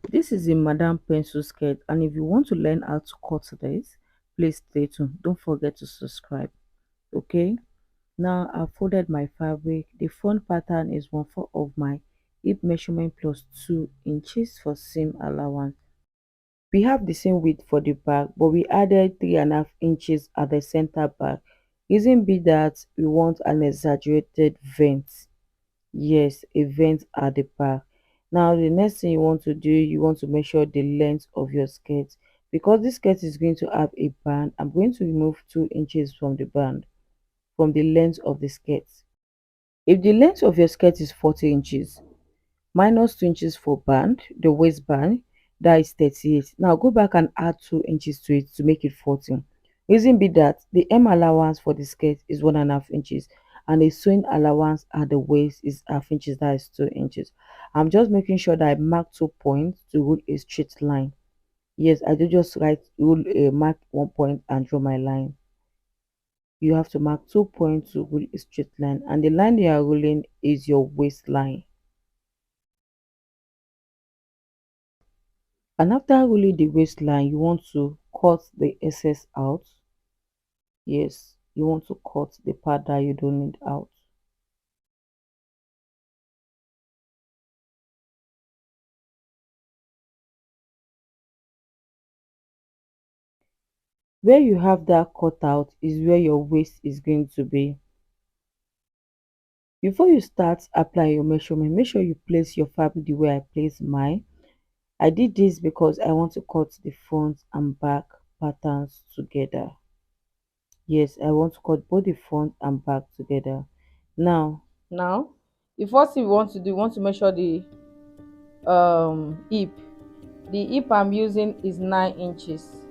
This is a Madame Pencil skirt, and if you want to learn how to cut this, please stay tuned. Don't forget to subscribe. Okay, now I've folded my fabric. The front pattern is 1/4 of my hip measurement plus 2 inches for seam allowance. We have the same width for the back, but we added 3.5 inches at the center back. Reason be that we want an exaggerated vent. Yes, a vent at the back. Now the next thing you want to do, you want to measure the length of your skirt. Because this skirt is going to have a band, I'm going to remove 2 inches from the band, from the length of the skirt. If the length of your skirt is 40 inches, minus 2 inches for band, the waistband, that is 38. Now go back and add 2 inches to it to make it 14. Reason be that the M allowance for the skirt is 1.5 inches, and the sewing allowance at the waist is half inches, that is 2 inches. I'm just making sure that I mark 2 points to rule a straight line. Yes, I do just write rule a mark 1 point and draw my line. You have to mark 2 points to rule a straight line, and the line you are ruling is your waistline. And after ruling the waistline, you want to cut the excess out. Yes, you want to cut the part that you don't need out. Where you have that cut out is where your waist is going to be. Before you start applying your measurement, make sure you place your fabric the way I place mine. I did this because I want to cut the front and back patterns together. Yes, I want to cut both the front and back together. Now the first thing we want to do, we want to measure the hip. The hip I'm using is 9 inches.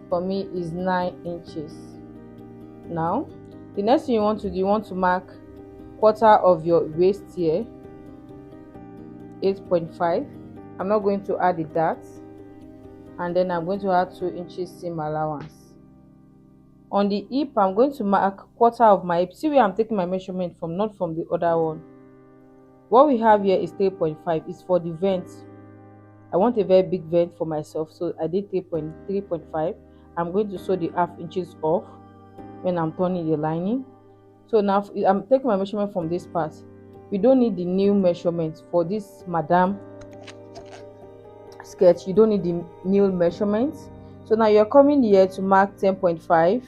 For me is 9 inches. Now the next thing you want to do, you want to mark quarter of your waist here, 8.5. I'm not going to add the dart, and then I'm going to add 2 inches seam allowance. On the hip, I'm going to mark quarter of my hip. See where I'm taking my measurement from, not from the other one. What we have here is 3.5. It's for the vent. I want a very big vent for myself, so I did 3.5. I'm going to sew the half inches off when I'm turning the lining. So now I'm taking my measurement from this part. We don't need the new measurement for this Madame skirt. You don't need the new measurements. So now you're coming here to mark 10.5.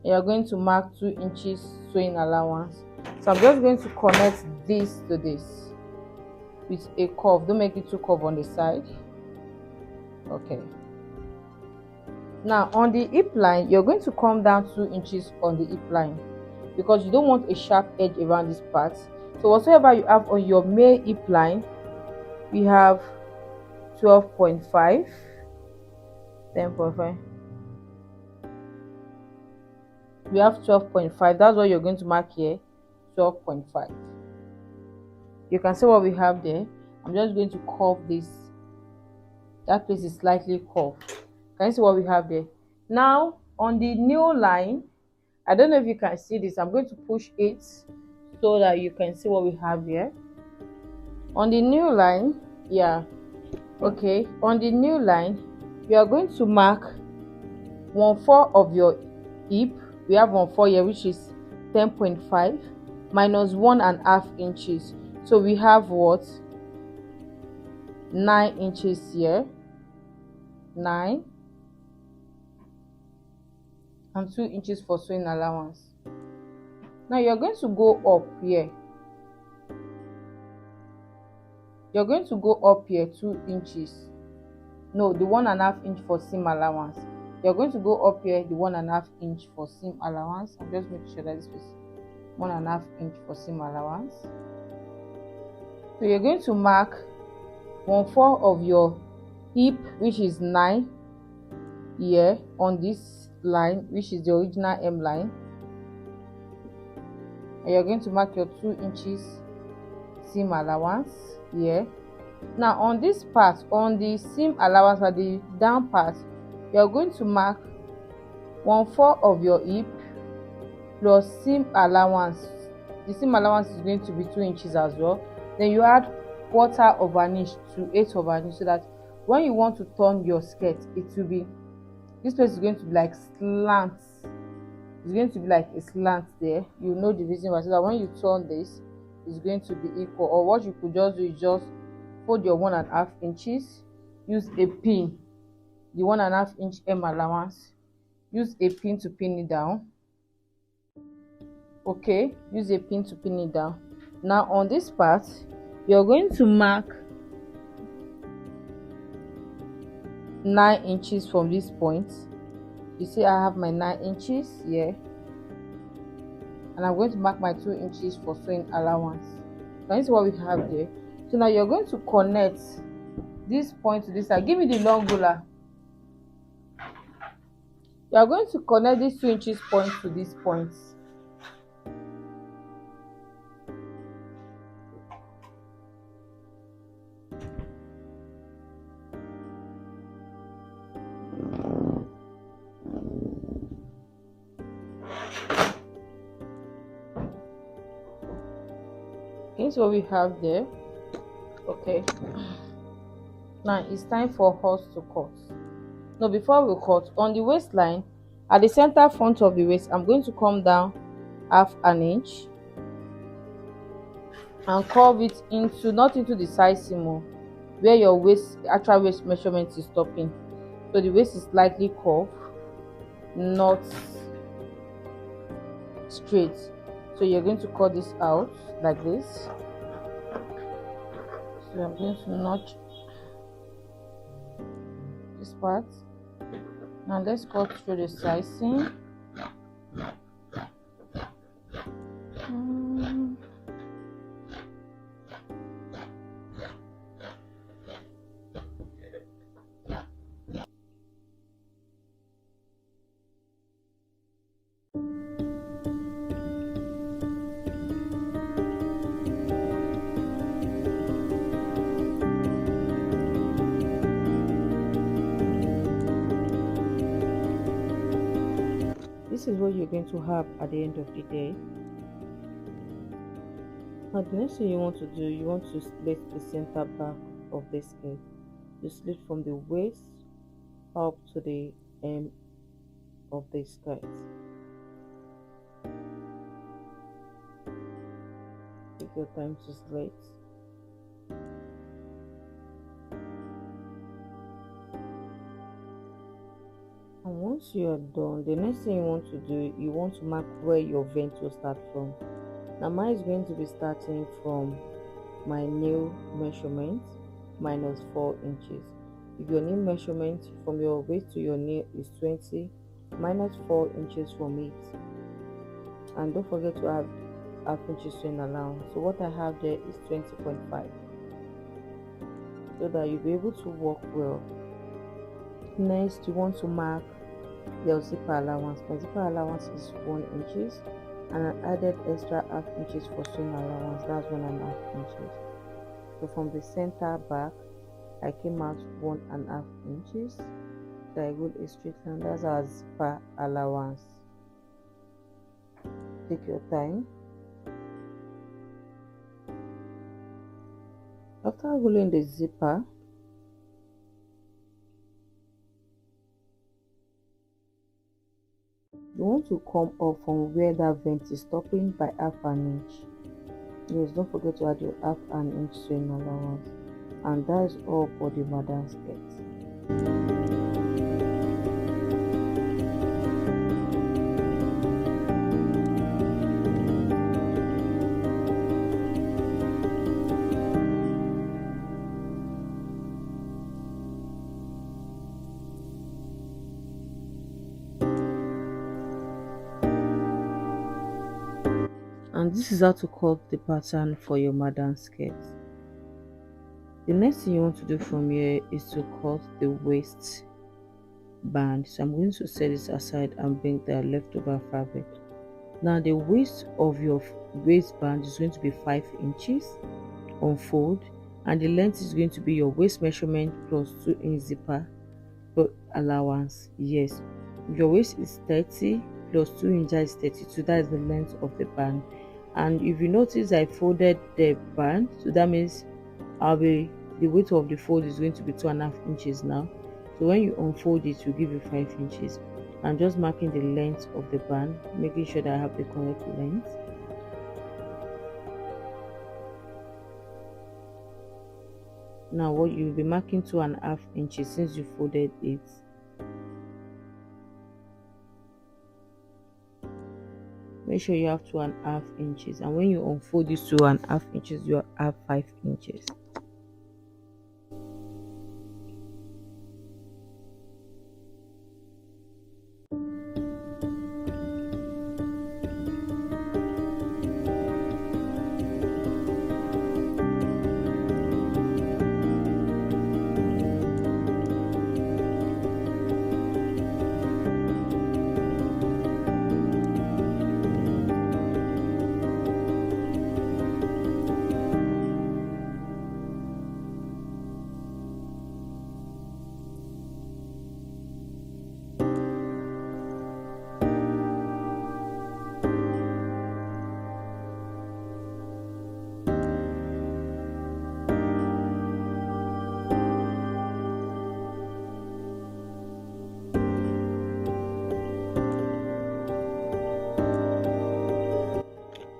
You're going to mark 2 inches sewing allowance. So I'm just going to connect this to this with a curve. Don't make it too curved on the side. Okay. Now on the hip line, you're going to come down 2 inches on the hip line because you don't want a sharp edge around this part. So whatsoever you have on your male hip line, we have 12.5, 10.5. We have 12.5. That's what you're going to mark here, 12.5. You can see what we have there. I'm just going to curve this. That place is slightly curved. Can you see what we have there? Now on the new line, I don't know if you can see this. I'm going to push it so that you can see what we have here. On the new line, yeah, okay, on the new line, we are going to mark 1/4 of your hip. We have 1/4 here, which is 10.5 minus 1.5 inches. So we have what? 9 inches here. 9 and 2 inches for sewing allowance. Now you're going to go up here. You're going to go up here 2 inches. No, the 1.5 inch for seam allowance. You're going to go up here the 1.5 inch for seam allowance. I'm just making sure that this is 1.5 inch for seam allowance. So you're going to mark 1/4 of your hip, which is 9 here on this line, which is the original M line, and you're going to mark your 2 inches seam allowance here. Now on this part, on the seam allowance at the down part, you're going to mark 1/4 of your hip plus seam allowance. The seam allowance is going to be 2 inches as well. Then you add quarter of an inch to eighth of an inch, so that when you want to turn your skirt, it will be, this place is going to be like slant. It's going to be like a slant there. You know the reason why, so that when you turn this, it's going to be equal. Or what you could just do is just fold your 1.5 inches, use a pin, the 1.5 inch hem allowance, use a pin to pin it down. Okay, use a pin to pin it down. Now on this part, you're going to mark 9 inches from this point. You see I have my 9 inches here, and I'm going to mark my 2 inches for sewing allowance. Now this is what we have there. So now you're going to connect this point to this side. Give me the long ruler. You are going to connect this 2 inches point to this point. This is what we have there. Okay, now it's time for us to cut. Now before we cut, on the waistline, at the center front of the waist, I'm going to come down 1/2 inch and curve it into, not into the side seam where your waist, actual waist measurement is stopping. So the waist is slightly curved, not straight. So you're going to cut this out like this. So I'm going to notch this part. Now let's cut through the side seam. This is what you're going to have at the end of the day. Now the next thing you want to do, you want to split the center back of this skirt. You split from the waist up to the hem of the skirt. Take your time to split. And once you are done, the next thing you want to do, you want to mark where your vent will start from. Now mine is going to be starting from my nail measurement minus 4 inches. If your nail measurement from your waist to your nail is 20, minus 4 inches from it. And don't forget to have 1/2 inches sewing allowance. So what I have there is 20.5, so that you'll be able to work well. Next, you want to mark your zipper allowance. My zipper allowance is 1 inches, and I added extra 1/2 inches for sewing allowance. That's 1.5 inches. So from the center back, I came out 1.5 inches. So I go a straight line. That's our zipper allowance. Take your time. After holding the zipper, you want to come up from where that vent is stopping by 1/2 inch. Yes, don't forget to add your 1/2 inch sewing allowance. And that is all for the madam skirt. And this is how to cut the pattern for your madam skirt. The next thing you want to do from here is to cut the waist band. So I'm going to set this aside and bring the leftover fabric. Now the waist of your waistband is going to be 5 inches on fold, and the length is going to be your waist measurement plus 2 inch zipper allowance. Yes, your waist is 30 plus 2 inches is 32. That is the length of the band. And if you notice, I folded the band, so that means the width of the fold is going to be 2.5 inches now. So when you unfold it, will give you 5 inches. I'm just marking the length of the band, making sure that I have the correct length. Now what you'll be marking 2.5 inches since you folded it. Make sure you have 2.5 inches, and when you unfold this 2.5 inches, you have 5 inches.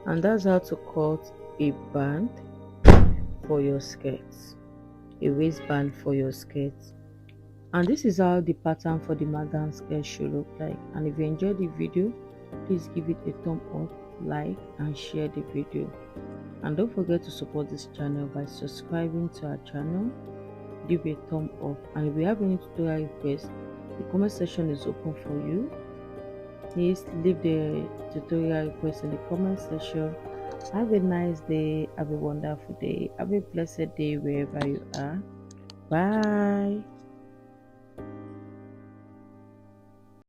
And that's how to cut a band for your skirts, a waistband for your skirts. And this is how the pattern for the madam skirt should look like. And if you enjoyed the video, please give it a thumb up, like and share the video. And don't forget to support this channel by subscribing to our channel. Give a thumb up, and if you have any tutorial requests, the comment section is open for you. Please leave the tutorial request in the comment section. Have a nice day, have a wonderful day, have a blessed day wherever you are. Bye.